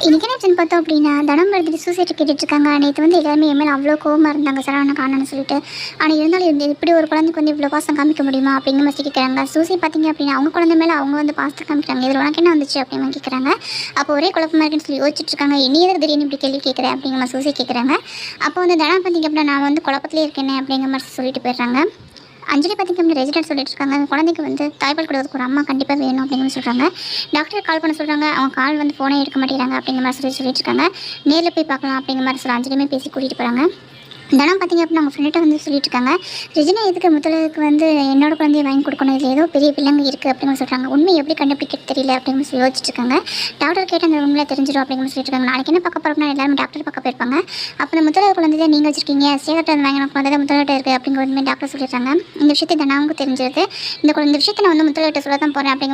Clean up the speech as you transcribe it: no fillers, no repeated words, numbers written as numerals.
இன்றைக்கி என்ன பார்த்தோம் அப்படின்னா தனம் படுத்துட்டு சூசைட் கேட்டுட்ருக்காங்க. நேற்று வந்து எல்லாருமே என் மேலே அவ்வளோ கோவமாக இருந்தாங்க சரவண காணன்னு சொல்லிட்டு. ஆனால் இருந்தாலும் இப்படி ஒரு குழந்தைக்கு வந்து இவ்வளோ பாசம் காமிக்க முடியுமா அப்படிங்கிற மாதிரி கேட்குறாங்க. சூசை பார்த்திங்க அப்படின்னா அவங்க குழந்தை மேலே அவங்க வந்து பாசத்தை காமிக்கிறாங்க. இதில் உனக்கு என்ன வந்துச்சு அப்படிங்கிற மாதிரி கேட்குறாங்க. அப்போ ஒரே குழப்பமாக இருக்குன்னு சொல்லி யோசிச்சுட்ருக்காங்க. நீ எதுக்கு திடீர்னு இப்படி கேள்வி கேட்குறேன் அப்படிங்கிற மாதிரி சூசை கேட்குறாங்க. அப்போ வந்து தனம் பார்த்திங்க அப்படின்னா நான் வந்து குழப்பத்திலே இருக்கேனே அப்படிங்கிற மாதிரி சொல்லிட்டு போயிடுறாங்க. அஞ்சலி பார்த்திங்க அப்படின்னா ரெசிடென்ட் சொல்லிட்டு இருக்காங்க. குழந்தைக்கு வந்து தாய்ப்பால் கொடுக்கறதுக்கு ஒரு அம்மா கண்டிப்பாக வேணும் அப்படிங்கிற சொல்கிறாங்க. டாக்டர் கால் பண்ண சொல்கிறாங்க. அவங்க கால் வந்து ஃபோனே எடுக்க மாட்டேங்கிறாங்க அப்படிங்கிற மாதிரி சொல்லிட்டு இருக்காங்க. நேரில் போய் பார்க்கலாம் அப்படிங்கிற மாதிரி சொல்ல அஞ்சலியுமே பேசி கூட்டிகிட்டு போகிறாங்க. தனம் பார்த்திங்க அப்படின்னா அவங்க ஃப்ரெண்ட்டை வந்து சொல்லிட்டு இருக்காங்க. ரெஜினா எதுக்கு முதலுக்கு வந்து என்னோட குழந்தைய வாங்கி கொடுக்கணும், இதில் ஏதோ பெரிய பிள்ளைங்க இருக்குது அப்படிங்கிற சொல்கிறாங்க. உண்மை எப்படி கண்டுபிடிக்க தெரியல அப்படிங்கிற சொல்லி யோசிச்சுட்டு இருக்காங்க. டாக்டர் கேட்டு அந்த உண்மையில தெரிஞ்சிடும் அப்படிங்கிற சொல்லிட்டு இருக்காங்க. நாளைக்கு என்ன பார்க்க போகிறோம்னா எல்லாரும் டாக்டர் பார்க்க போயிருப்பாங்க. அப்போ அந்த முதல்வர் குழந்தைய நீங்கள் வச்சிருக்கீங்க, சேகர்ட்ட வந்து வாங்கின குழந்தை முதல்வர்கிட்ட இருக்குது அப்படிங்கிற உண்மையை டாக்டர் சொல்லிடுறாங்க. இந்த விஷயத்தை தனாவுக்கு தெரிஞ்சிருது. இந்த விஷயத்தை நான் வந்து முதல்வர்கிட்ட சொல்ல தான் போகிறேன் அப்படிங்கிற